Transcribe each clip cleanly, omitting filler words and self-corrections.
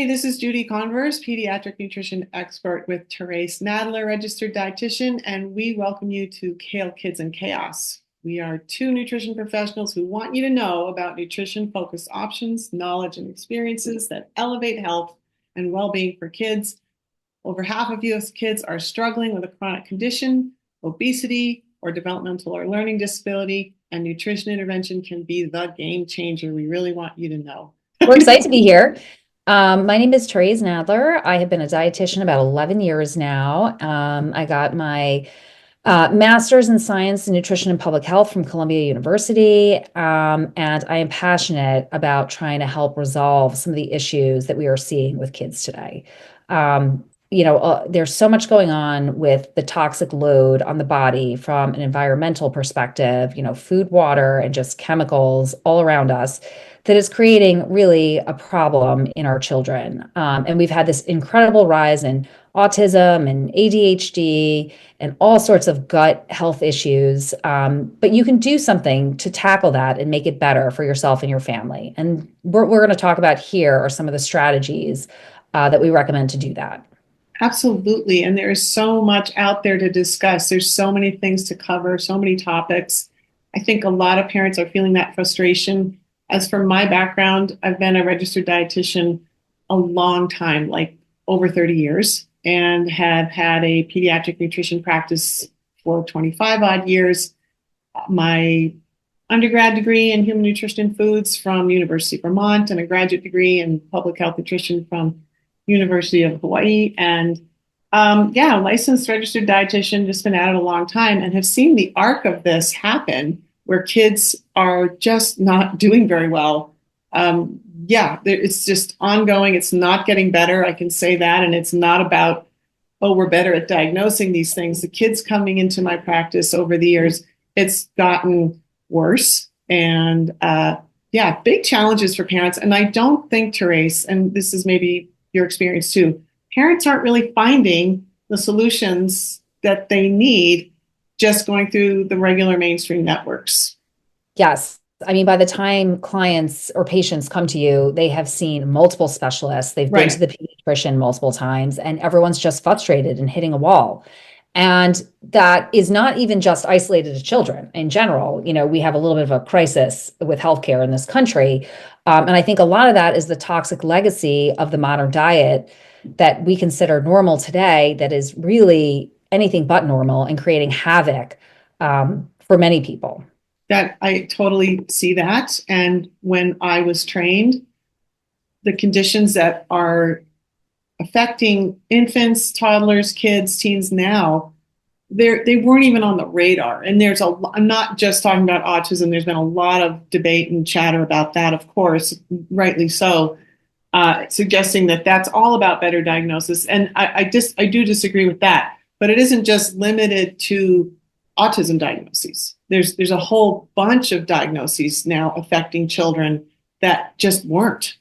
Hey, this is Judy Converse, pediatric nutrition expert with Therese Nadler, registered dietitian, and we welcome you to Kale Kids and Chaos. We are two nutrition professionals who want you to know about nutrition-focused options, knowledge, and experiences that elevate health and well-being for kids. Over half of U.S. kids are struggling with a chronic condition, obesity, or developmental or learning disability, and nutrition intervention can be the game changer. We really want you to know. We're excited to be here. My name is Therese Nadler. I have been a dietitian about 11 years now. I got my master's in science and nutrition and public health from Columbia University. And I am passionate about trying to help resolve some of the issues that we are seeing with kids today. There's so much going on with the toxic load on the body from an environmental perspective, food, water, and just chemicals all around us that is creating really a problem in our children. And we've had this incredible rise in autism and ADHD and all sorts of gut health issues. But you can do something to tackle that and make it better for yourself and your family. And we're going to talk about here are some of the strategies that we recommend to do that. Absolutely. And there is so much out there to discuss. There's so many things to cover, so many topics. I think a lot of parents are feeling that frustration. As for my background, I've been a registered dietitian a long time, like over 30 years, and have had a pediatric nutrition practice for 25 odd years. My undergrad degree in human nutrition and foods from University of Vermont and a graduate degree in public health nutrition from University of Hawaii. And licensed registered dietitian, just been at it a long time and have seen the arc of this happen where kids are just not doing very well. It's just ongoing. It's not getting better. I can say that. And it's not about, oh, we're better at diagnosing these things. The kids coming into my practice over the years, it's gotten worse. And big challenges for parents. And I don't think, Therese, and this is maybe your experience too, parents aren't really finding the solutions that they need just going through the regular mainstream networks. Yes. I mean, by the time clients or patients come to you, they have seen multiple specialists. They've been to the pediatrician multiple times, and everyone's just frustrated and hitting a wall. And that is not even just isolated to children. In general, we have a little bit of a crisis with healthcare in this country. And I think a lot of that is the toxic legacy of the modern diet that we consider normal today, that is really anything but normal and creating havoc for many people. That I totally see that. And when I was trained, the conditions that are affecting infants, toddlers, kids, teens now, they weren't even on the radar. And I'm not just talking about autism. There's been a lot of debate and chatter about that, of course, rightly so, suggesting that that's all about better diagnosis. And I do disagree with that. But it isn't just limited to autism diagnoses. There's a whole bunch of diagnoses now affecting children that just weren't.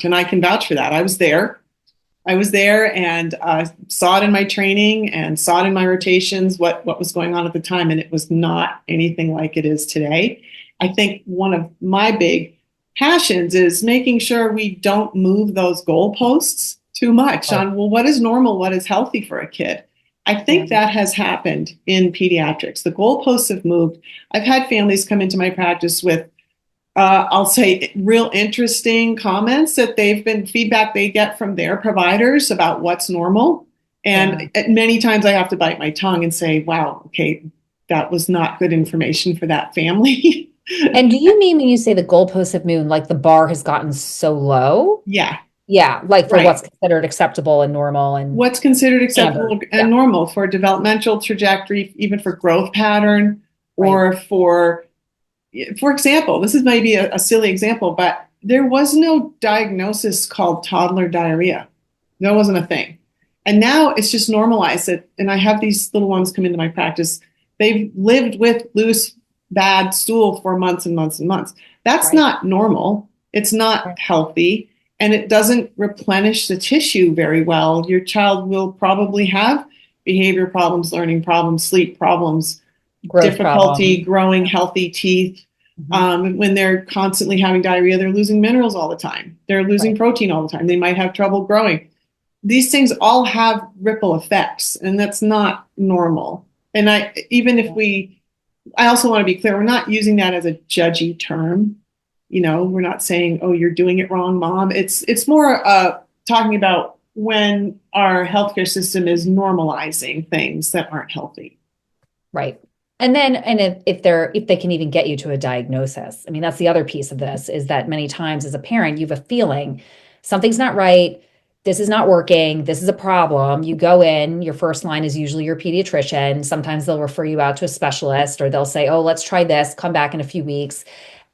And I can vouch for that. I was there and saw it in my training and saw it in my rotations, what was going on at the time. And it was not anything like it is today. I think one of my big passions is making sure we don't move those goalposts too much on, well, what is normal? What is healthy for a kid? I think that has happened in pediatrics. The goalposts have moved. I've had families come into my practice with I'll say real interesting comments that feedback they get from their providers about what's normal. And many times I have to bite my tongue and say, wow, okay, that was not good information for that family. And do you mean when you say the goalposts have moved, like the bar has gotten so low? Yeah. Yeah, like for what's considered acceptable and normal and what's considered acceptable and normal for developmental trajectory, even for growth pattern, or for example, this is maybe a silly example, but there was no diagnosis called toddler diarrhea. That wasn't a thing. And now it's just normalized it. And I have these little ones come into my practice. They've lived with loose, bad stool for months and months and months. That's not normal. It's not healthy. And it doesn't replenish the tissue very well. Your child will probably have behavior problems, learning problems, sleep problems, growth difficulty problem. growing healthy teeth, When they're constantly having diarrhea, they're losing minerals all the time. They're losing protein all the time. They might have trouble growing. These things all have ripple effects, and that's not normal. And I also want to be clear, we're not using that as a judgy term. We're not saying, oh, you're doing it wrong, mom. It's more talking about when our healthcare system is normalizing things that aren't healthy. Right. And then, if they can even get you to a diagnosis, I mean, that's the other piece of this, is that many times as a parent, you have a feeling something's not right. This is not working. This is a problem. You go in, your first line is usually your pediatrician. Sometimes they'll refer you out to a specialist, or they'll say, oh, let's try this, come back in a few weeks.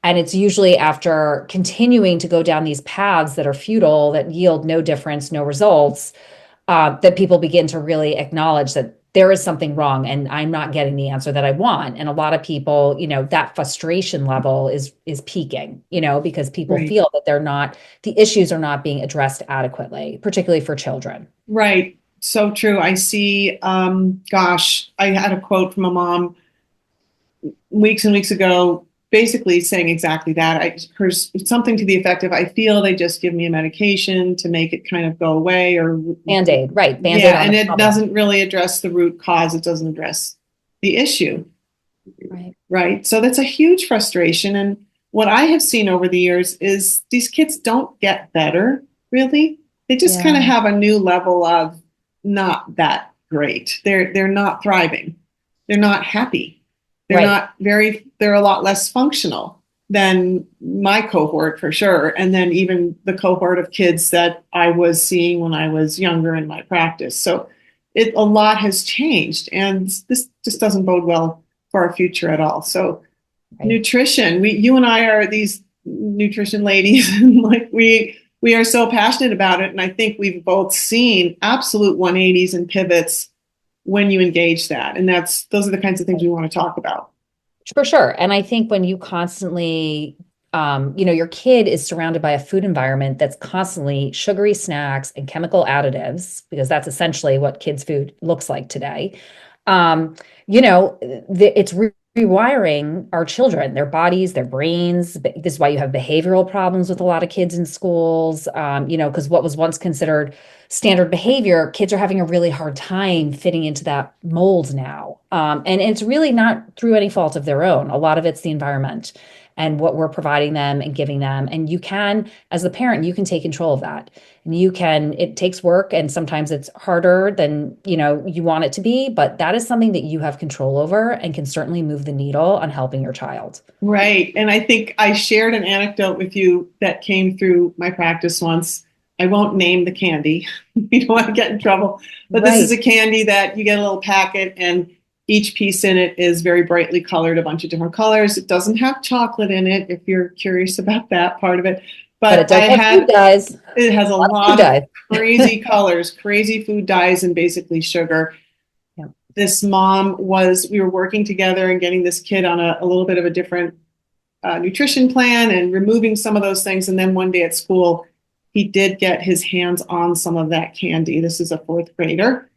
And it's usually after continuing to go down these paths that are futile, that yield no difference, no results, that people begin to really acknowledge that there is something wrong and I'm not getting the answer that I want. And a lot of people, that frustration level is peaking, because people feel that the issues are not being addressed adequately, particularly for children. Right. So true. I see, I had a quote from a mom weeks and weeks ago, basically saying exactly that. I heard something to the effect of, I feel they just give me a medication to make it kind of go away, or Band-Aid, right. Band-Aid, yeah, and it doesn't really address the root cause. It doesn't address the issue. Right. So that's a huge frustration. And what I have seen over the years is these kids don't get better, really. They just kind of have a new level of not that great. They're not thriving. They're not happy. They're a lot less functional than my cohort, for sure. And then even the cohort of kids that I was seeing when I was younger in my practice. So a lot has changed, and this just doesn't bode well for our future at all. So nutrition, you and I are these nutrition ladies, and we are so passionate about it. And I think we've both seen absolute 180s and pivots when you engage that. And those are the kinds of things we want to talk about. For sure. And I think when you constantly, your kid is surrounded by a food environment that's constantly sugary snacks and chemical additives, because that's essentially what kids' food looks like today. It's rewiring our children, their bodies, their brains. This is why you have behavioral problems with a lot of kids in schools, because what was once considered standard behavior, kids are having a really hard time fitting into that mold now. And it's really not through any fault of their own. A lot of it's the environment and what we're providing them and giving them. And you can, as the parent, you can take control of that. And it takes work, and sometimes it's harder than, you want it to be, but that is something that you have control over and can certainly move the needle on helping your child. Right. And I think I shared an anecdote with you that came through my practice once. I won't name the candy. We don't want to get in trouble, but This is a candy that you get a little packet, and each piece in it is very brightly colored, a bunch of different colors. It doesn't have chocolate in it, if you're curious about that part of it. But it does. It has a lot of crazy colors, crazy food dyes, and basically sugar. Yeah. This mom we were working together and getting this kid on a little bit of a different nutrition plan and removing some of those things. And then one day at school, he did get his hands on some of that candy. This is a 4th grader.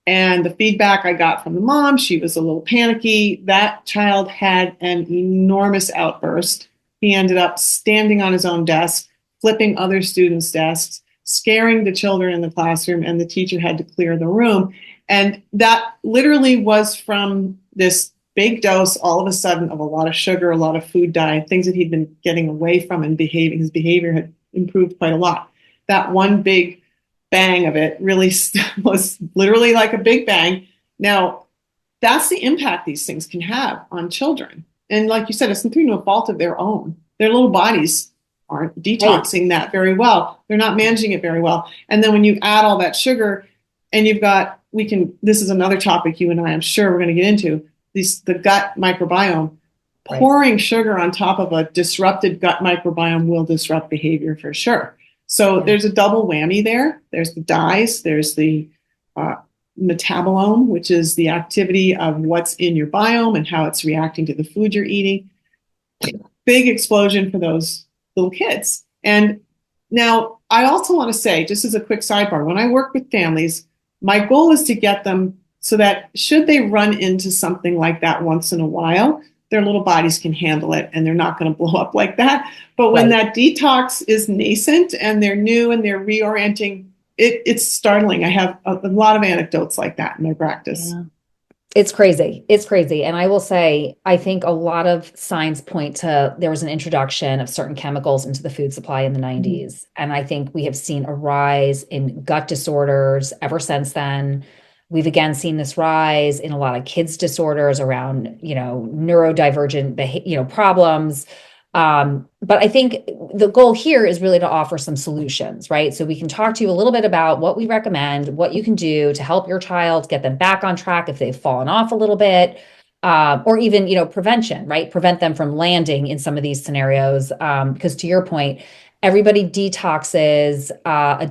And the feedback I got from the mom, she was a little panicky. That child had an enormous outburst. He ended up standing on his own desk, flipping other students' desks, scaring the children in the classroom, and the teacher had to clear the room. And that literally was from this big dose, all of a sudden, of a lot of sugar, a lot of food dye, things that he'd been getting away from, and his behavior had improved quite a lot. That one big bang of it really was literally like a big bang. Now, that's the impact these things can have on children. And like you said, it's through no fault of their own. Their little bodies aren't detoxing that very well. They're not managing it very well. And then when you add all that sugar, and this is another topic you and I'm sure we're going to get into, the gut microbiome. Pouring sugar on top of a disrupted gut microbiome will disrupt behavior for sure. So there's a double whammy there. There's the dyes, there's the metabolome, which is the activity of what's in your biome and how it's reacting to the food you're eating. Big explosion for those little kids. And now I also want to say, just as a quick sidebar, when I work with families, my goal is to get them so that should they run into something like that once in a while, their little bodies can handle it and they're not going to blow up like that. But when Right. that detox is nascent and they're new and they're reorienting, it's startling. I have a lot of anecdotes like that in my practice. Yeah. It's crazy. It's crazy. And I will say, I think a lot of signs point to there was an introduction of certain chemicals into the food supply in the Mhm. 90s. And I think we have seen a rise in gut disorders ever since then. We've again seen this rise in a lot of kids' disorders around, neurodivergent problems. But I think the goal here is really to offer some solutions, right? So we can talk to you a little bit about what we recommend, what you can do to help your child get them back on track if they've fallen off a little bit, or even, prevention, right? Prevent them from landing in some of these scenarios. Because to your point, everybody detoxes at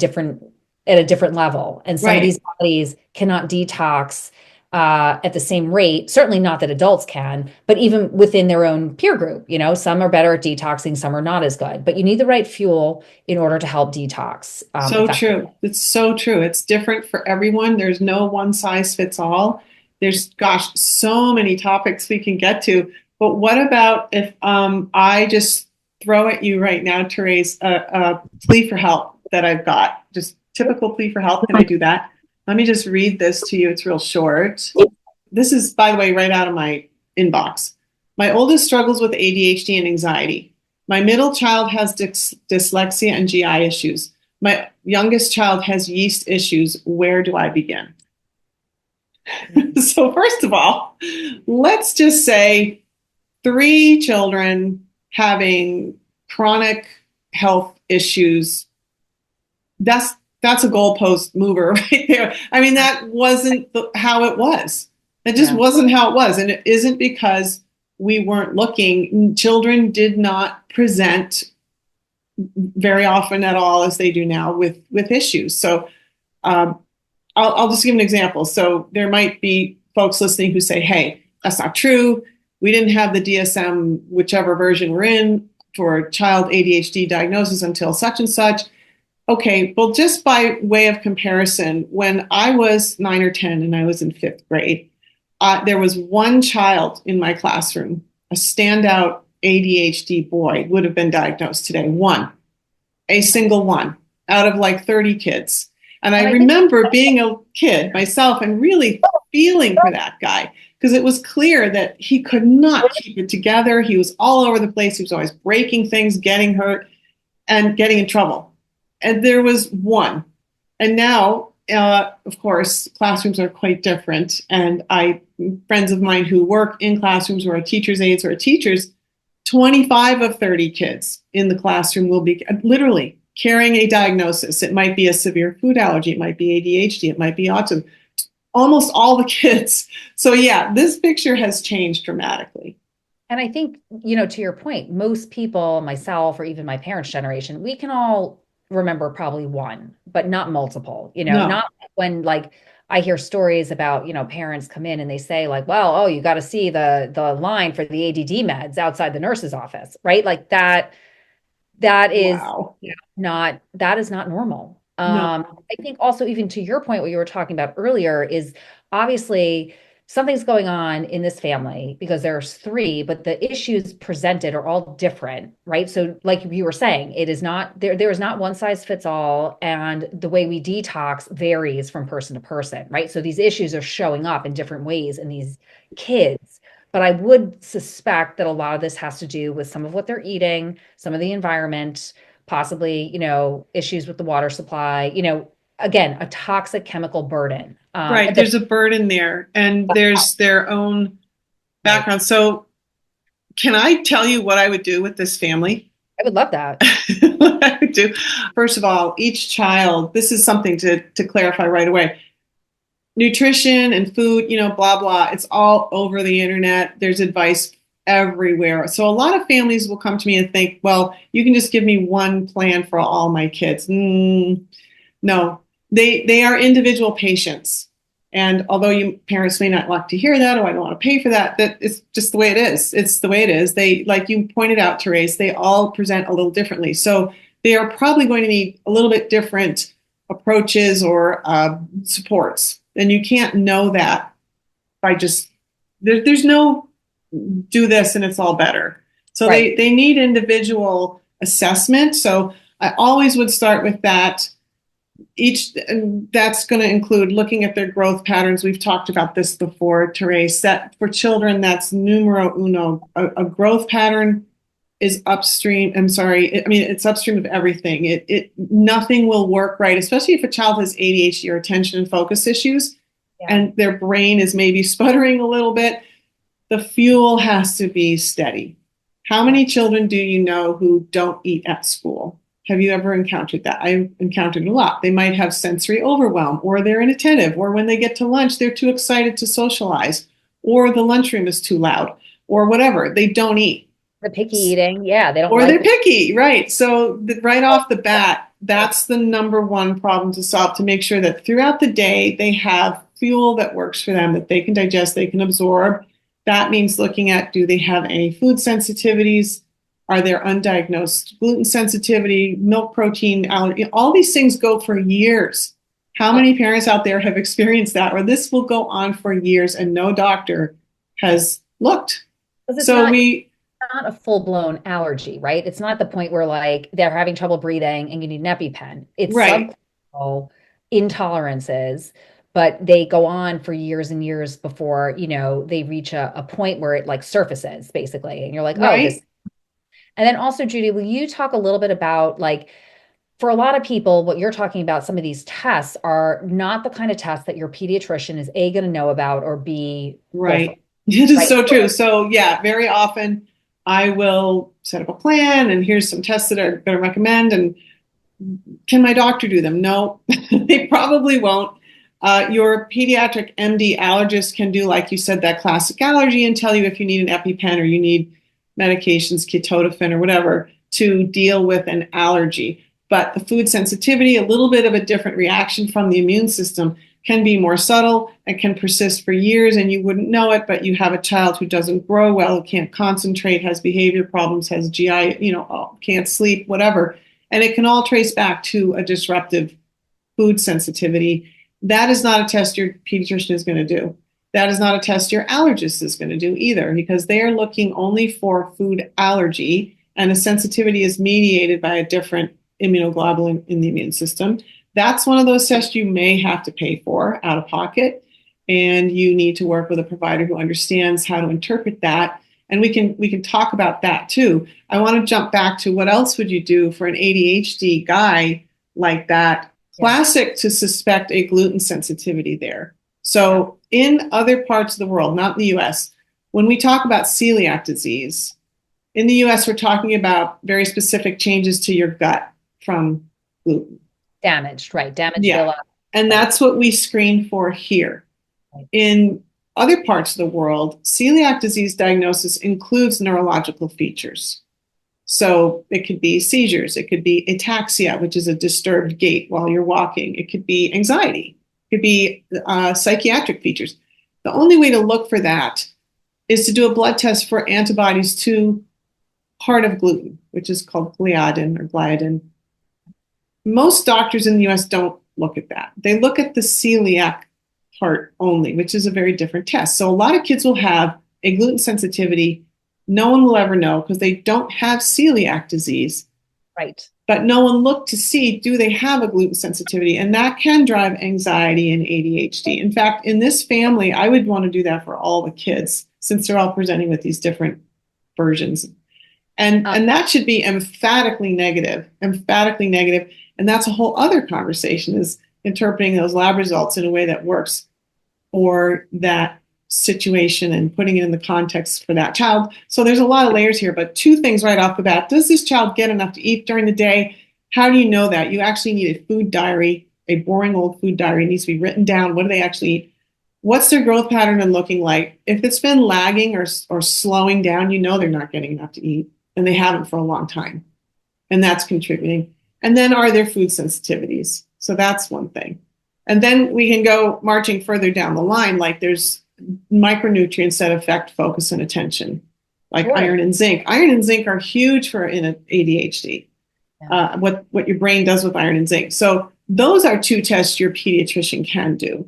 a different level, and some of these Right. bodies cannot detox at the same rate. Certainly not that adults can, but even within their own peer group, some are better at detoxing, some are not as good. But you need the right fuel in order to help detox So effectively. true. It's so true. It's different for everyone. There's no one size fits all. There's, gosh, so many topics we can get to. But what about if I just throw at you right now, Therese, a plea for help that I've got? Just typical plea for help. Can I do that? Let me just read this to you. It's real short. This is, by the way, right out of my inbox. My oldest struggles with ADHD and anxiety. My middle child has dyslexia and GI issues. My youngest child has yeast issues. Where do I begin? So, first of all, let's just say 3 children having chronic health issues. That's that's a goalpost mover right there. I mean, that wasn't how it was. It just Yeah. wasn't how it was. And it isn't because we weren't looking. Children did not present very often at all as they do now with issues. So um, I'll just give an example. So there might be folks listening who say, "Hey, that's not true. We didn't have the DSM, whichever version we're in, for child ADHD diagnosis until such and such." Okay, well, just by way of comparison, when I was 9 or 10 and I was in 5th grade, there was one child in my classroom, a standout ADHD boy, would have been diagnosed today. One, a single one out of like 30 kids. And I And I think remember being a kid myself and really feeling for that guy because it was clear that he could not keep it together. He was all over the place. He was always breaking things, getting hurt, and getting in trouble. And there was one. And now, of course, classrooms are quite different. And friends of mine who work in classrooms or are teachers' aides or teachers, 25 of 30 kids in the classroom will be literally carrying a diagnosis. It might be a severe food allergy, it might be ADHD, it might be autism. Almost all the kids. So, yeah, this picture has changed dramatically. And I think, to your point, most people, myself or even my parents' generation, we can all remember probably one, but not multiple, No, not when like I hear stories about, parents come in and they say like, well, oh, you got to see the line for the ADD meds outside the nurse's office, right? Like that is wow. that is not normal. No, I think also even to your point, what you were talking about earlier is obviously something's going on in this family because there's three, but the issues presented are all different, right? So like you were saying, it is not there is not one size fits all, and the way we detox varies from person to person, right? So these issues are showing up in different ways in these kids. But I would suspect that a lot of this has to do with some of what they're eating, some of the environment, possibly, issues with the water supply, again, a toxic chemical burden. right. There's a burden there, and there's their own Right. background. So, can I tell you what I would do with this family? I would love that. What I would do. First of all, each child, this is something to clarify right away. Nutrition and food, blah, blah, it's all over the internet. There's advice everywhere. So a lot of families will come to me and think, well, you can just give me one plan for all my kids. No, they are individual patients. And although you parents may not like to hear that, or I don't want to pay for that, that is just the way it is. It's the way it is. They, like you pointed out, Therese, they all present a little differently. So they are probably going to need a little bit different approaches or supports. And you can't know that by just there's no do this and it's all better. So Right. they need individual assessment. So I always would start with that. And that's going to include looking at their growth patterns. We've talked about this before, Therese, that for children, that's numero uno. A growth pattern is upstream. I'm sorry. I mean, it's upstream of everything. Nothing will work right, especially if a child has ADHD or attention and focus issues, and their brain is maybe sputtering a little bit. The fuel has to be steady. How many children do you know who don't eat at school? Have you ever encountered that? I've encountered a lot. They might have sensory overwhelm, or they're inattentive, or when they get to lunch, they're too excited to socialize, or the lunchroom is too loud, or whatever. They don't eat. The picky eating. Yeah. They don't Or like they're picky, right? So right off the bat, that's the number one problem to solve, to make sure that throughout the day they have fuel that works for them, that they can digest, they can absorb. That means looking at, do they have any food sensitivities? Are there undiagnosed gluten sensitivity, milk protein allergy? All these things go for years. How many parents out there have experienced that? Or this will go on for years and no doctor has looked. So not a full-blown allergy, right? It's not the point where like they're having trouble breathing and you need an EpiPen. It's right. Subclinical intolerances, but they go on for years and years before, they reach a point where it like surfaces basically. And you're like, oh, this. And then also, Judy, will you talk a little bit about like, for a lot of people, what you're talking about, some of these tests are not the kind of tests that your pediatrician is A, going to know about, or B, right. It is so true. So yeah, very often I will set up a plan and here's some tests that I'm going to recommend. And can my doctor do them? No, they probably won't. Your pediatric MD allergist can do, like you said, that classic allergy and tell you if you need an EpiPen or you need medications, ketotifen or whatever, to deal with an allergy. But the food sensitivity, a little bit of a different reaction from the immune system, can be more subtle and can persist for years and you wouldn't know it, but you have a child who doesn't grow well, who can't concentrate, has behavior problems, has GI, can't sleep, whatever. And it can all trace back to a disruptive food sensitivity. That is not a test your pediatrician is going to do. That is not a test your allergist is going to do either, because they are looking only for food allergy, and a sensitivity is mediated by a different immunoglobulin in the immune system. That's one of those tests you may have to pay for out of pocket, and you need to work with a provider who understands how to interpret that. And we can talk about that too. I want to jump back to what else would you do for an ADHD guy like that? Classic to suspect a gluten sensitivity there. So in other parts of the world, not in the US, when we talk about celiac disease, in the US, we're talking about very specific changes to your gut from gluten. Damaged, right? Damaged. Yeah. And that's what we screen for here. Right. In other parts of the world, celiac disease diagnosis includes neurological features. So it could be seizures, it could be ataxia, which is a disturbed gait while you're walking. It could be anxiety, it could be psychiatric features. The only way to look for that is to do a blood test for antibodies to part of gluten, which is called gliadin or gliadin. Most doctors in the US don't look at that. They look at the celiac part only, which is a very different test. So a lot of kids will have a gluten sensitivity. No one will ever know because they don't have celiac disease. Right. But no one looked to see, do they have a gluten sensitivity? And that can drive anxiety and ADHD. In fact, in this family, I would want to do that for all the kids, since they're all presenting with these different versions. And that should be emphatically negative. And that's a whole other conversation, is interpreting those lab results in a way that works for that situation and putting it in the context for that child. So there's a lot of layers here, but two things right off the bat. Does this child get enough to eat during the day? How do you know that? You actually need a food diary, a boring old food diary. It needs to be written down. What do they actually eat? What's their growth pattern been looking like? If it's been lagging or slowing down, you know they're not getting enough to eat, and they haven't for a long time. And that's contributing. And then are there food sensitivities? So that's one thing. And then we can go marching further down the line, like there's micronutrients that affect focus and attention, like iron and zinc. Iron and zinc are huge for in ADHD, what your brain does with iron and zinc. So those are two tests your pediatrician can do.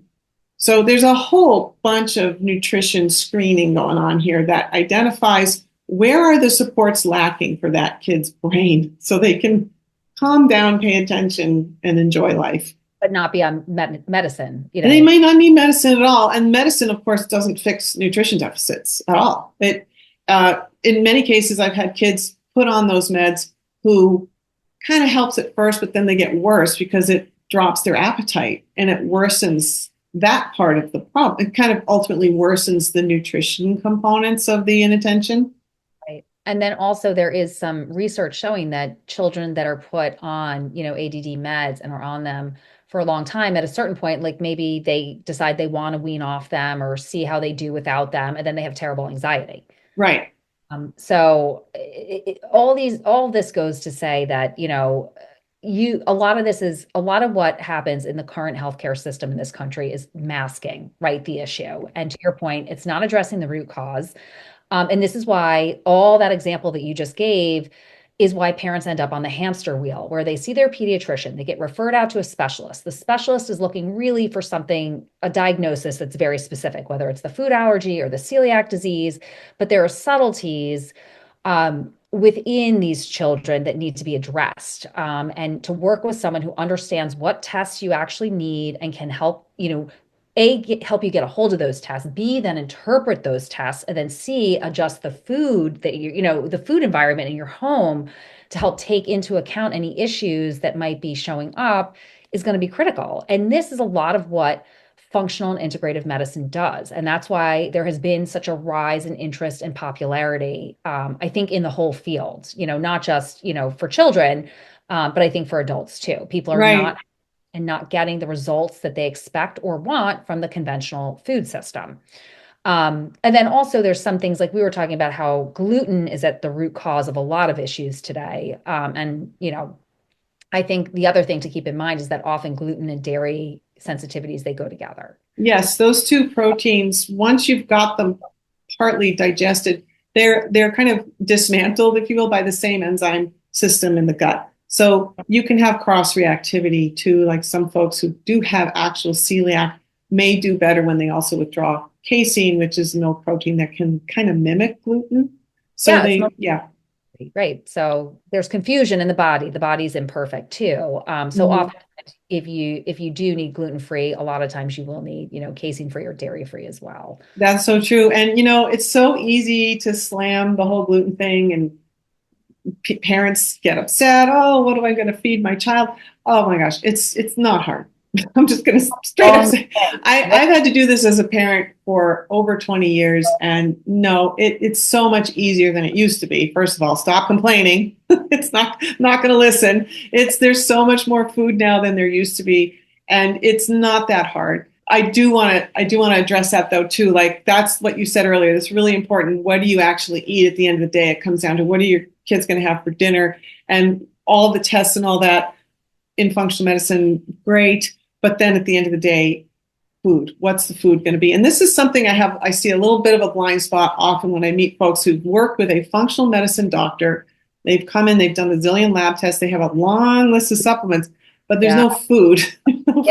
So there's a whole bunch of nutrition screening going on here that identifies where are the supports lacking for that kid's brain so they can calm down, pay attention, and enjoy life. But not be on medicine, And they may not need medicine at all. And medicine, of course, doesn't fix nutrition deficits at all. In many cases, I've had kids put on those meds who kind of helps at first, but then they get worse because it drops their appetite and it worsens that part of the problem. It kind of ultimately worsens the nutrition components of the inattention. Right. And then also there is some research showing that children that are put on, ADD meds and are on them for a long time, at a certain point, like maybe they decide they want to wean off them or see how they do without them, and then they have terrible anxiety. Right. So all of this goes to say that, a lot of what happens in the current healthcare system in this country is masking, right, the issue. And to your point, it's not addressing the root cause. And this is why all that example that you just gave is why parents end up on the hamster wheel, where they see their pediatrician, they get referred out to a specialist. The specialist is looking really for something, a diagnosis that's very specific, whether it's the food allergy or the celiac disease, but there are subtleties within these children that need to be addressed, and to work with someone who understands what tests you actually need and can help, help you get a hold of those tests, B, then interpret those tests, and then C, adjust the food that the food environment in your home to help take into account any issues that might be showing up is going to be critical. And this is a lot of what functional and integrative medicine does. And that's why there has been such a rise in interest and popularity, I think, in the whole field, not just, for children, but I think for adults too. People are not getting the results that they expect or want from the conventional food system. And then also there's some things like we were talking about how gluten is at the root cause of a lot of issues today. I think the other thing to keep in mind is that often gluten and dairy sensitivities, they go together. Yes, those two proteins, once you've got them partly digested, they're kind of dismantled, if you will, by the same enzyme system in the gut. So you can have cross reactivity to, like, some folks who do have actual celiac may do better when they also withdraw casein, which is a milk protein that can kind of mimic gluten. So right. So there's confusion in the body. The body's imperfect too. Often if you do need gluten-free, a lot of times you will need, casein-free or dairy-free as well. That's so true. And, it's so easy to slam the whole gluten thing, and parents get upset. Oh, what am I going to feed my child? Oh my gosh, it's not hard. I'm just going to straight up say, I've had to do this as a parent for over 20 years, and no, it's so much easier than it used to be. First of all, stop complaining. It's not going to listen. There's so much more food now than there used to be, and it's not that hard. I do want to address that though too. Like, that's what you said earlier. That's really important. What do you actually eat at the end of the day? It comes down to, what are your kids going to have for dinner, and all the tests and all that in functional medicine, great. But then at the end of the day, food. What's the food going to be? And this is something I see a little bit of a blind spot often when I meet folks who've worked with a functional medicine doctor. They've come in, they've done a zillion lab tests, they have a long list of supplements, but there's no food.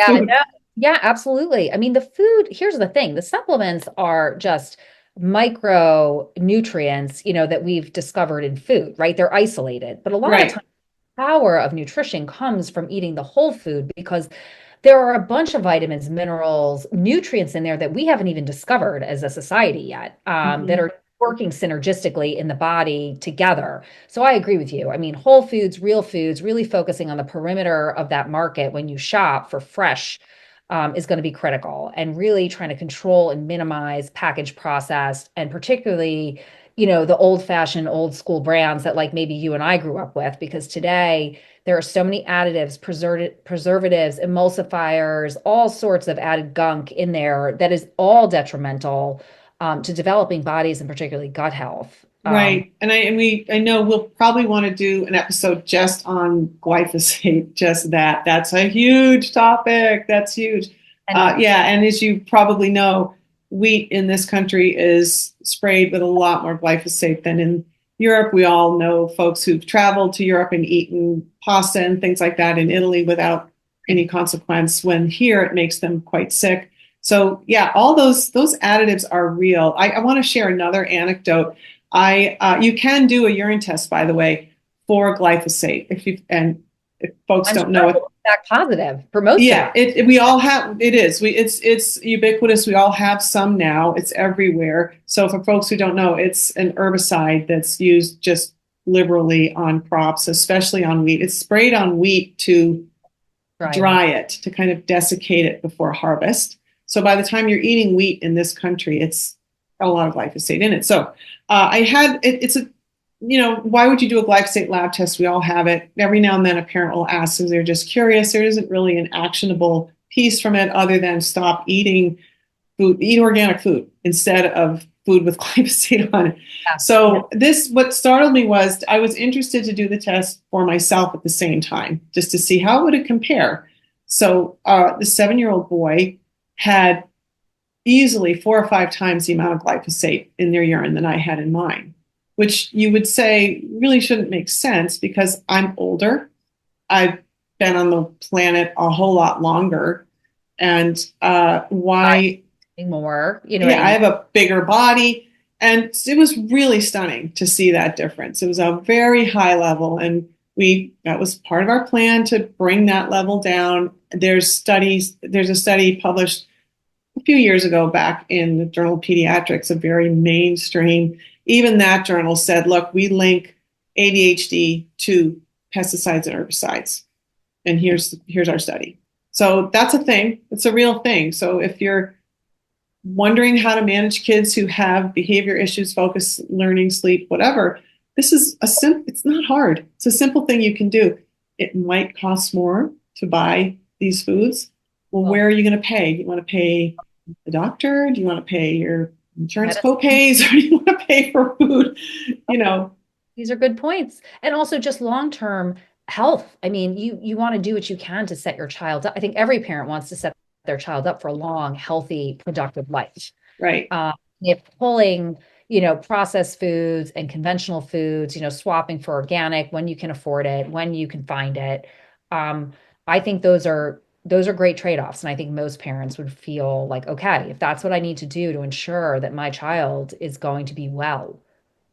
Food. Yeah, absolutely. I mean, the food, here's the thing, the supplements are just micronutrients, that we've discovered in food, right? They're isolated, but a lot of times the power of nutrition comes from eating the whole food, because there are a bunch of vitamins, minerals, nutrients in there that we haven't even discovered as a society yet, that are working synergistically in the body together. So I agree with you. I mean, whole foods, really focusing on the perimeter of that market when you shop for fresh is going to be critical, and really trying to control and minimize packaged processed, and particularly, the old fashioned, old school brands that, like, maybe you and I grew up with, because today there are so many additives, preservatives, emulsifiers, all sorts of added gunk in there that is all detrimental to developing bodies, and particularly gut health. Right. And I know we'll probably want to do an episode just on glyphosate, just that. That's a huge topic. That's huge. And as you probably know, wheat in this country is sprayed with a lot more glyphosate than in Europe. We all know folks who've traveled to Europe and eaten pasta and things like that in Italy without any consequence, when here it makes them quite sick. So yeah, all those additives are real. I want to share another anecdote. You can do a urine test, by the way, for glyphosate if folks I'm sure don't know it it. will come back positive for most of Yeah, us. we all have it is. It's ubiquitous. We all have some now. It's everywhere. So for folks who don't know, it's an herbicide that's used just liberally on crops, especially on wheat. It's sprayed on wheat to Right. dry it, to kind of desiccate it before harvest. So by the time you're eating wheat in this country, it's a lot of glyphosate in it. So I had it's a why would you do a glyphosate lab test? We all have it. Every now and then a parent will ask if they're just curious. There isn't really an actionable piece from it other than stop eating food, eat organic food instead of food with glyphosate on it. Yeah. So what startled me was I was interested to do the test for myself at the same time, just to see how would it compare. So the 7-year-old boy had easily 4 or 5 times the amount of glyphosate in their urine than I had in mine, which you would say really shouldn't make sense because I'm older. I've been on the planet a whole lot longer. And why? More, you know what I Yeah, I mean? have a bigger body. And it was really stunning to see that difference. It was a very high level. And that was part of our plan to bring that level down. There's a study published a few years ago back in the Journal of Pediatrics, a very mainstream. Even that journal said, look, we link ADHD to pesticides and herbicides. And here's our study. So that's a thing. It's a real thing. So if you're wondering how to manage kids who have behavior issues, focus, learning, sleep, whatever, this is it's not hard. It's a simple thing you can do. It might cost more to buy these foods. Well, where are you going to pay? Do you want to pay the doctor? Do you want to pay your insurance Medicine. co-pays? Or do you want to pay for food? You know, These are good points. And also just long-term health. I mean, you want to do what you can to set your child up. I think every parent wants to set their child up for a long, healthy, productive life. right. If pulling, processed foods and conventional foods, swapping for organic when you can afford it, when you can find it. I think those are great trade-offs. And I think most parents would feel like, okay, if that's what I need to do to ensure that my child is going to be well,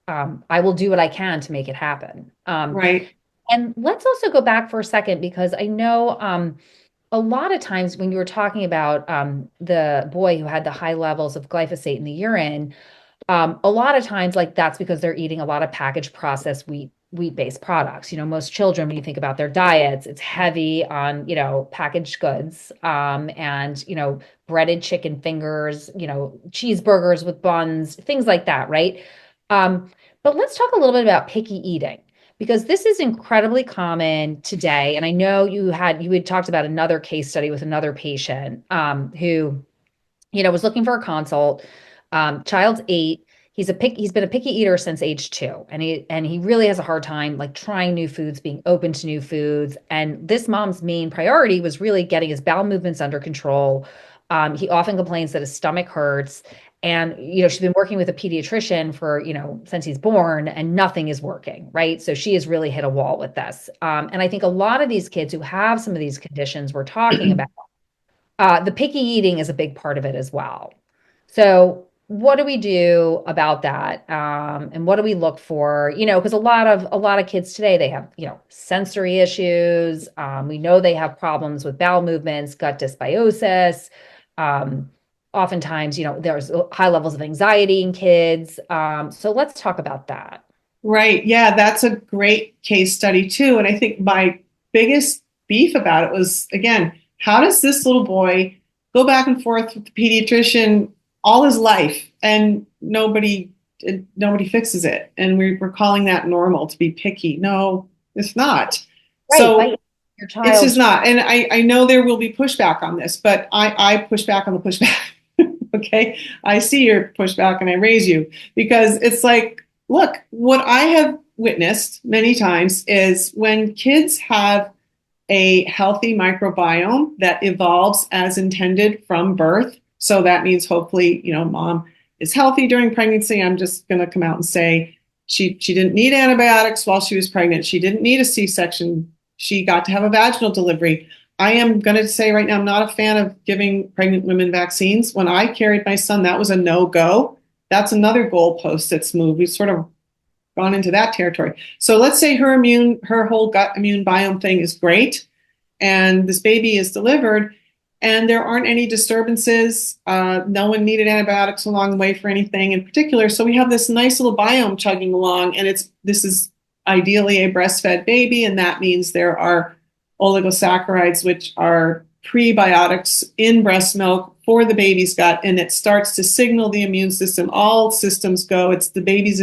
I will do what I can to make it happen. Right. And let's also go back for a second because I know a lot of times when you were talking about the boy who had the high levels of glyphosate in the urine, a lot of times like that's because they're eating a lot of packaged processed wheat-based products. Most children, when you think about their diets, it's heavy on, packaged goods, and, breaded chicken fingers, cheeseburgers with buns, things like that, right? But let's talk a little bit about picky eating because this is incredibly common today. And I know you had talked about another case study with another patient who, was looking for a consult. Child's 8. He's been a picky eater since age 2, and he really has a hard time like trying new foods, being open to new foods. And this mom's main priority was really getting his bowel movements under control. He often complains that his stomach hurts. And, she's been working with a pediatrician for, since he's born, and nothing is working, right? So she has really hit a wall with this. And I think a lot of these kids who have some of these conditions we're talking about, the picky eating is a big part of it as well. So what do we do about that? And what do we look for? Because a lot of kids today, they have, sensory issues. We know they have problems with bowel movements, gut dysbiosis. Oftentimes, there's high levels of anxiety in kids. So let's talk about that. Right. Yeah, that's a great case study too. And I think my biggest beef about it was, again, how does this little boy go back and forth with the pediatrician all his life and nobody fixes it? And we're calling that normal to be picky. No, it's not. Right. So Your it's just child. not. And I know there will be pushback on this, but I push back on the pushback. Okay. I see your pushback and I raise you because it's like, look, what I have witnessed many times is when kids have a healthy microbiome that evolves as intended from birth. So that means hopefully, mom is healthy during pregnancy. I'm just going to come out and say she didn't need antibiotics while she was pregnant. She didn't need a C-section. She got to have a vaginal delivery. I am going to say right now, I'm not a fan of giving pregnant women vaccines. When I carried my son, that was a no-go. That's another goalpost that's moved. We've sort of gone into that territory. So let's say her whole gut immune biome thing is great, and this baby is delivered, and there aren't any disturbances. No one needed antibiotics along the way for anything in particular. So we have this nice little biome chugging along, and this is ideally a breastfed baby, and that means there are oligosaccharides, which are prebiotics in breast milk for the baby's gut, and it starts to signal the immune system. All systems go. It's the baby's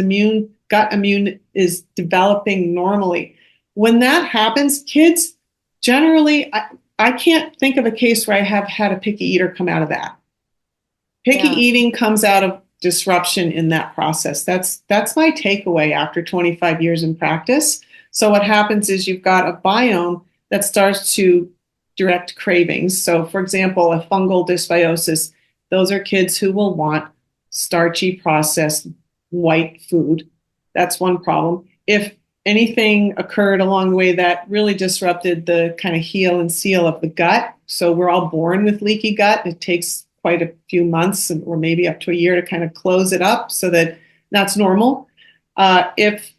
gut immune is developing normally. When that happens, kids generally, I can't think of a case where I have had a picky eater come out of that. Picky eating comes out of disruption in that process. That's my takeaway after 25 years in practice. So what happens is you've got a biome that starts to direct cravings. So for example, a fungal dysbiosis, those are kids who will want starchy processed white food. That's one problem. If anything occurred along the way that really disrupted the kind of heal and seal of the gut, so we're all born with leaky gut. It takes quite a few months or maybe up to a year to kind of close it up so that that's normal. If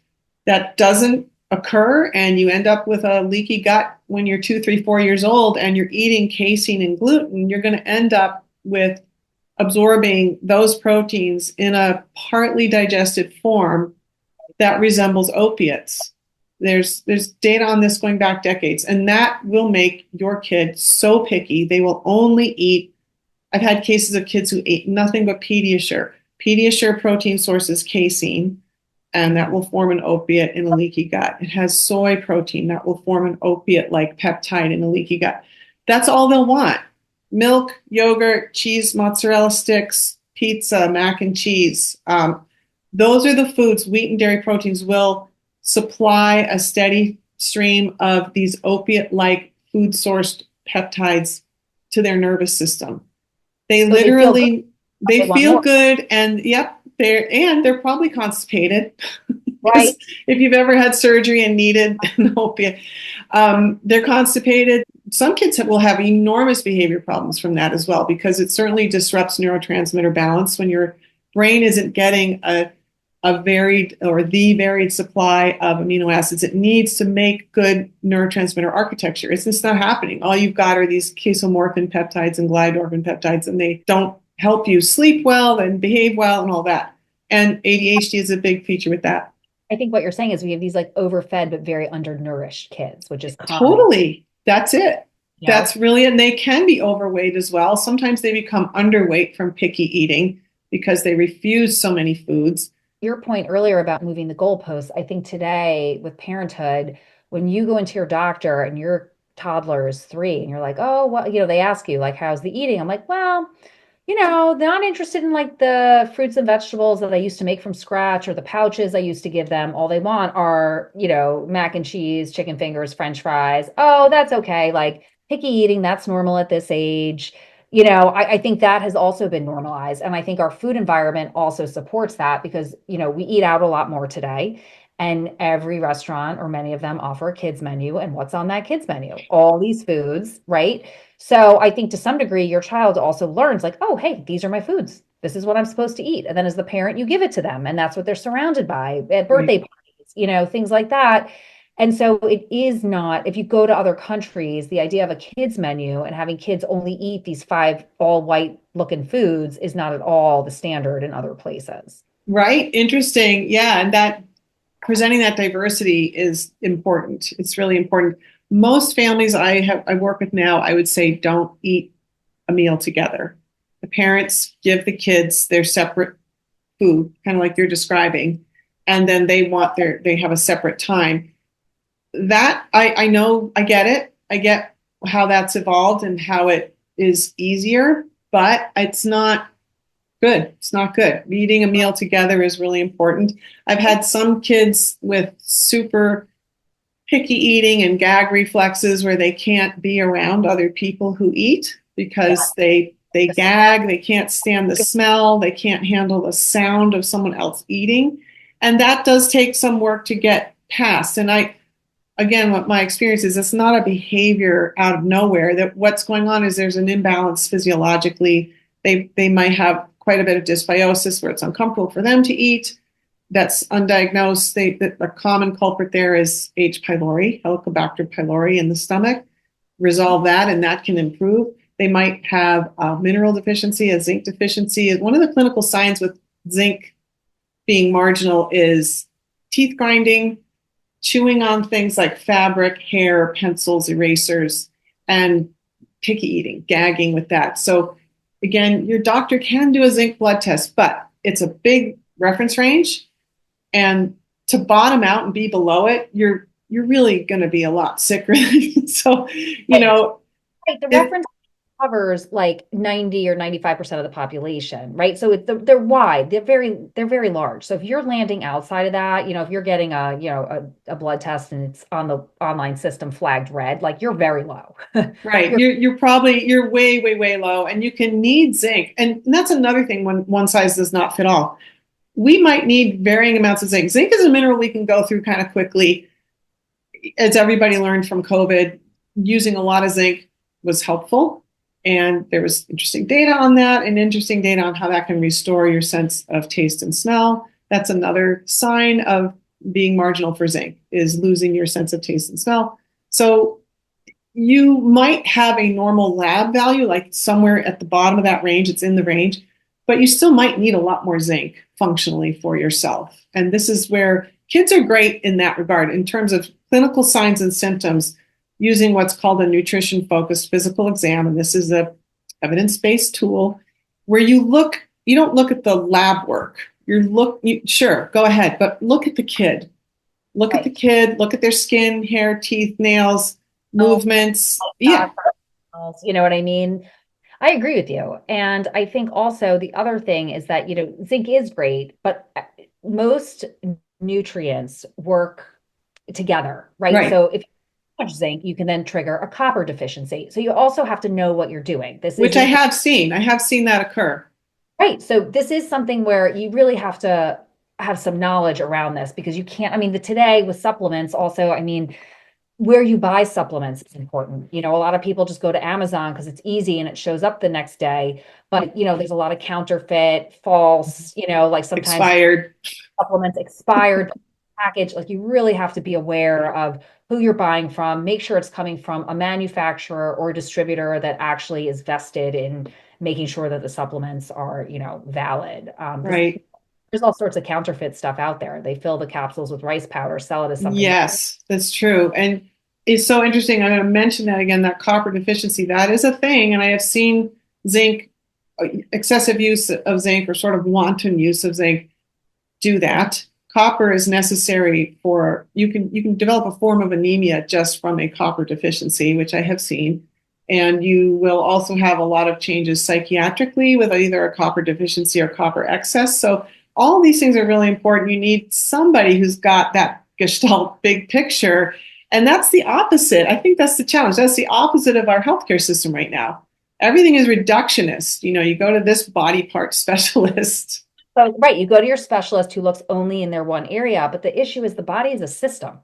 that doesn't occur and you end up with a leaky gut when you're 2, 3, 4 years old and you're eating casein and gluten, you're going to end up with absorbing those proteins in a partly digested form that resembles opiates. There's data on this going back decades, and that will make your kid so picky. They will only eat. I've had cases of kids who ate nothing but Pediasure. Pediasure protein source is casein, and that will form an opiate in a leaky gut. It has soy protein that will form an opiate-like peptide in a leaky gut. That's all they'll want. Milk, yogurt, cheese, mozzarella sticks, pizza, mac and cheese. Those are the foods. Wheat and dairy proteins will supply a steady stream of these opiate-like food-sourced peptides to their nervous system. They literally feel good, and yep, they're probably constipated. Right. If you've ever had surgery and needed an opiate, they're constipated. Some kids will have enormous behavior problems from that as well, because it certainly disrupts neurotransmitter balance when your brain isn't getting the varied supply of amino acids it needs to make good neurotransmitter architecture. It's just not happening. All you've got are these casomorphin peptides and gliadorphin peptides, and they don't help you sleep well and behave well and all that. And ADHD is a big feature with that. I think what you're saying is we have these like overfed but very undernourished kids, which is common. Totally. That's it. Yeah. That's really, and they can be overweight as well. Sometimes they become underweight from picky eating because they refuse so many foods. Your point earlier about moving the goalposts, I think today with parenthood, when you go into your doctor and your toddler is 3 and you're like, oh, well, they ask you like, how's the eating? I'm like, well, they're not interested in like the fruits and vegetables that I used to make from scratch or the pouches I used to give them. All they want are, mac and cheese, chicken fingers, French fries. Oh, that's okay. Like picky eating, that's normal at this age. I think that has also been normalized. And I think our food environment also supports that because, we eat out a lot more today. And every restaurant or many of them offer a kids menu. And what's on that kids menu? All these foods, right? So I think to some degree, your child also learns like, oh, hey, these are my foods. This is what I'm supposed to eat. And then as the parent, you give it to them. And that's what they're surrounded by at birthday parties, things like that. And so it is not, if you go to other countries, the idea of a kids menu and having kids only eat these 5 all white looking foods is not at all the standard in other places. Right. Interesting. Yeah. And that presenting that diversity is important. It's really important. Most families I work with now, I would say don't eat a meal together. The parents give the kids their separate food, kind of like you're describing, and then they have a separate time. That I know, I get it. I get how that's evolved and how it is easier, but it's not good. It's not good. Eating a meal together is really important. I've had some kids with super picky eating and gag reflexes where they can't be around other people who eat because they gag, they can't stand the smell, they can't handle the sound of someone else eating. And that does take some work to get past. And again, what my experience is, it's not a behavior out of nowhere. That what's going on is there's an imbalance physiologically. They might have quite a bit of dysbiosis where it's uncomfortable for them to eat. That's undiagnosed. The common culprit there is H. pylori, Helicobacter pylori in the stomach. Resolve that, and that can improve. They might have a mineral deficiency, a zinc deficiency. One of the clinical signs with zinc being marginal is teeth grinding, chewing on things like fabric, hair, pencils, erasers, and picky eating, gagging with that. So again, your doctor can do a zinc blood test, but it's a big reference range. And to bottom out and be below it, you're really going to be a lot sicker. So, you know, right, the reference covers like 90 or 95% of the population, right? So they're wide, they're very large. So if you're landing outside of that, if you're getting a blood test and it's on the online system flagged red, like you're very low. Right. You're way, way, way low, and you can need zinc. And that's another thing when one size does not fit all. We might need varying amounts of zinc. Zinc is a mineral we can go through kind of quickly. As everybody learned from COVID, using a lot of zinc was helpful. And there was interesting data on that and interesting data on how that can restore your sense of taste and smell. That's another sign of being marginal for zinc, is losing your sense of taste and smell. So you might have a normal lab value, like somewhere at the bottom of that range, it's in the range, but you still might need a lot more zinc functionally for yourself. And this is where kids are great in that regard in terms of clinical signs and symptoms, using what's called a nutrition-focused physical exam. And this is a evidence-based tool where you don't look at the lab work. Sure, go ahead, but look at the kid. Look at the kid, look at their skin, hair, teeth, nails, movements. Yeah. You know what I mean? I agree with you. And I think also the other thing is that, zinc is great, but most nutrients work together, right? So if much zinc, you can then trigger a copper deficiency. So you also have to know what you're doing. Which I have seen. I have seen that occur. Right. So this is something where you really have to have some knowledge around this, because you can't, today with supplements also, where you buy supplements is important. A lot of people just go to Amazon because it's easy and it shows up the next day. But, there's a lot of counterfeit, false, like sometimes expired supplements, expired package. Like you really have to be aware of who you're buying from, make sure it's coming from a manufacturer or distributor that actually is vested in making sure that the supplements are, valid. Right. There's all sorts of counterfeit stuff out there. They fill the capsules with rice powder, sell it as something. Yes, that's true. And it's so interesting. I'm going to mention that again, that copper deficiency, that is a thing. And I have seen zinc, excessive use of zinc or sort of wanton use of zinc do that. Copper is necessary for, you can develop a form of anemia just from a copper deficiency, which I have seen. And you will also have a lot of changes psychiatrically with either a copper deficiency or copper excess. So all these things are really important. You need somebody who's got that gestalt big picture. And that's the opposite. I think that's the challenge. That's the opposite of our healthcare system right now. Everything is reductionist. You go to this body part specialist. So, right, you go to your specialist who looks only in their one area, but the issue is the body is a system.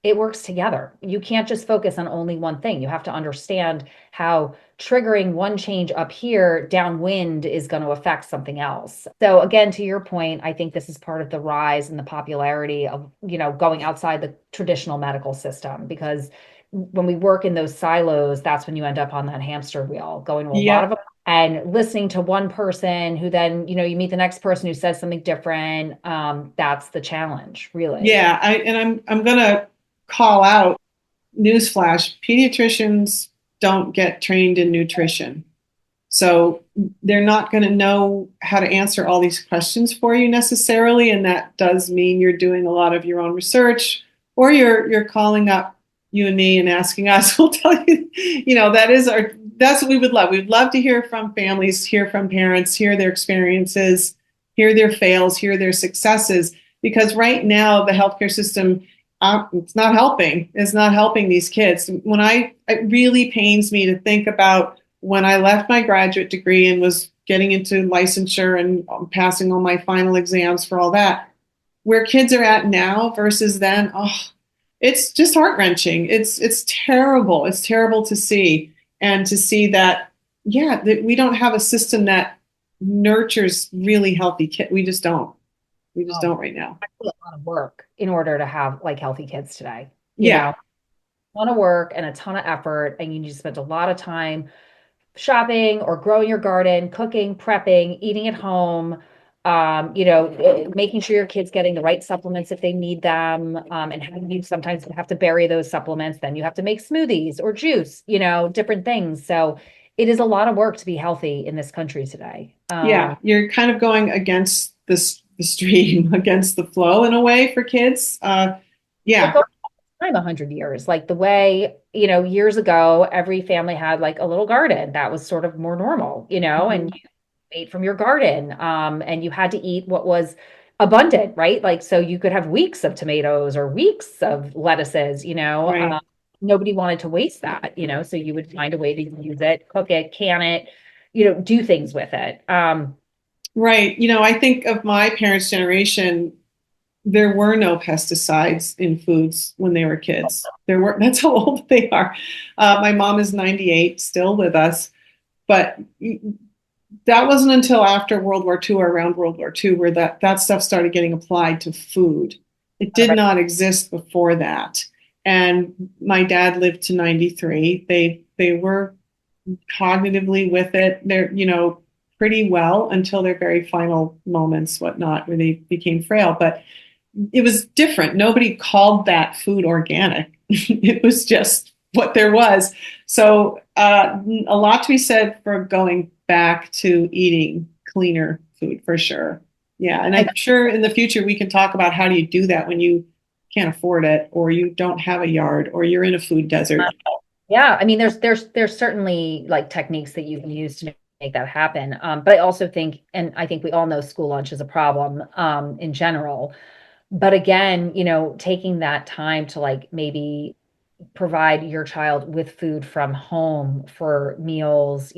It works together. You can't just focus on only one thing. You have to understand how triggering one change up here downwind is going to affect something else. So again, to your point, I think this is part of the rise and the popularity of, going outside the traditional medical system, because when we work in those silos, that's when you end up on that hamster wheel, going to a lot of and listening to one person who then, you meet the next person who says something different. That's the challenge, really. Yeah, I'm going to call out, newsflash, pediatricians don't get trained in nutrition. So they're not going to know how to answer all these questions for you necessarily. And that does mean you're doing a lot of your own research, or you're calling up you and me and asking us. We'll tell you, that's what we would love. We'd love to hear from families, hear from parents, hear their experiences, hear their fails, hear their successes. Because right now the healthcare system, it's not helping. It's not helping these kids. It really pains me to think about when I left my graduate degree and was getting into licensure and passing all my final exams for all that, where kids are at now versus then. Oh, It's just heart-wrenching. It's terrible. It's terrible to see, and to see that, yeah, that we don't have a system that nurtures really healthy kids. We just don't. We just Um, don't right now. a lot of work in order to have like healthy kids today. You know, Yeah. a ton of work and a ton of effort, and you need to spend a lot of time shopping or growing your garden, cooking, prepping, eating at home, making sure your kid's getting the right supplements if they need them, and how you sometimes have to bury those supplements. Then you have to make smoothies or juice, different things. So it is a lot of work to be healthy in this country today. Yeah. You're kind of going against the stream, against the flow in a way for kids. Like Yeah. time 100 years, like the way, years ago, every family had like a little garden that was sort of more normal, and Mhm. you ate from your garden, and you had to eat what was abundant, right? Like, so you could have weeks of tomatoes or weeks of lettuces, Right. nobody wanted to waste that, so you would find a way to use it, cook it, can it, do things with it. Right. I think of my parents' generation, there were no pesticides in foods when they were kids. There were, that's how old they are. My mom is 98, still with us, but that wasn't until after World War II or around World War II where that stuff started getting applied to food. It did not exist before that. And my dad lived to 93. They were cognitively with it. They're, pretty well until their very final moments, whatnot, where they became frail. But it was different. Nobody called that food organic. It was just what there was. So a lot to be said for going back to eating cleaner food for sure. Yeah, and And I'm sure in the future we can talk about how do you do that when you can't afford it, or you don't have a yard, or you're in a food desert. Yeah, I mean, there's certainly like techniques that you can use to make that happen. But I also think, and I think we all know school lunch is a problem in general. But again, taking that time to like maybe provide your child with food from home for meals,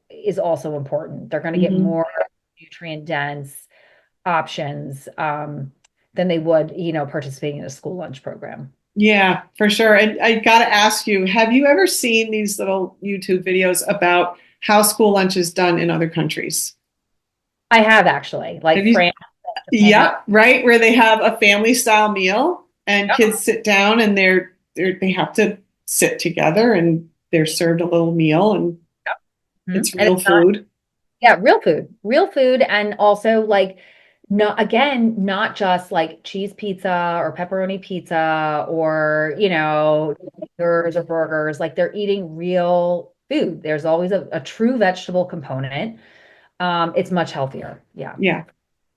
is also important. They're going to get Mm-hmm. more nutrient dense options than they would, participating in a school lunch program. Yeah, for sure. And I got to ask you, have you ever seen these little YouTube videos about how school lunch is done in other countries? I have actually, Have like you? France, Japan. Yeah, right. Where they have a family style meal and Yep. kids sit down and they have to sit together and they're served a little meal and Mhm. it's And real it's not, food. yeah, real food. And also like, not again, not just like cheese pizza or pepperoni pizza or, burgers or burgers. Like they're eating real food. There's always a true vegetable component. It's much healthier. Yeah. Yeah.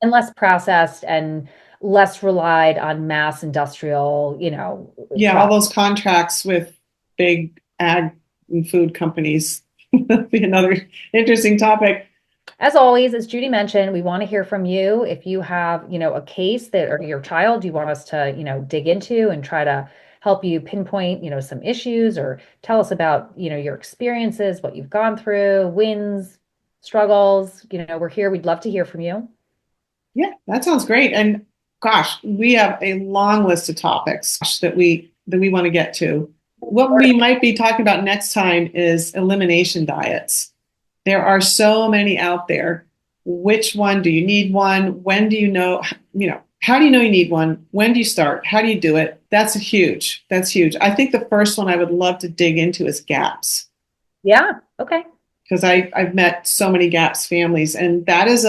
And less processed and less relied on mass industrial, Yeah, all those contracts with big ag and food companies. That'd be another interesting topic. As always, as Judy mentioned, we want to hear from you. If you have, a case that or your child you want us to, dig into and try to help you pinpoint, some issues or tell us about, your experiences, what you've gone through, wins, struggles, we're here. We'd love to hear from you. Yeah, that sounds great. And gosh, we have a long list of topics that we want to get to. What we might be talking about next time is elimination diets. There are so many out there. Which one do you need one? When do you know, how do you know you need one? When do you start? How do you do it? That's huge. That's huge. I think the first one I would love to dig into is GAPS Yeah. Okay. because I've met so many GAPS families, and that is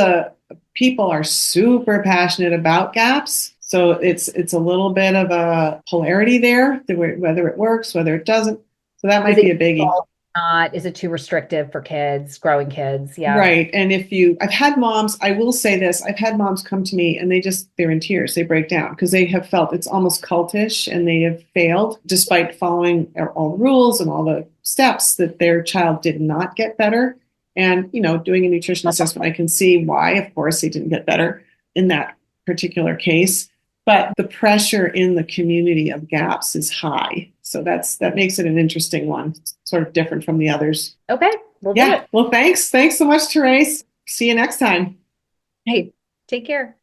people are super passionate about GAPS. So it's a little bit of a polarity there, whether it works, whether it doesn't. So that Is might it be a biggie. not? Is it too restrictive for kids, growing kids? Yeah. Right. And I've had moms, I will say this, I've had moms come to me and they're in tears. They break down because they have felt it's almost cultish and they have failed despite following all the rules and all the steps that their child did not get better. And, doing a nutrition assessment, I can see why, of course, they didn't get better in that particular case. But the pressure in the community of GAPS is high. So that makes it an interesting one, sort of different from the others. Okay. We'll do Yeah. it. Well, thanks. Thanks so much, Therese. See you next time. Hey, take care.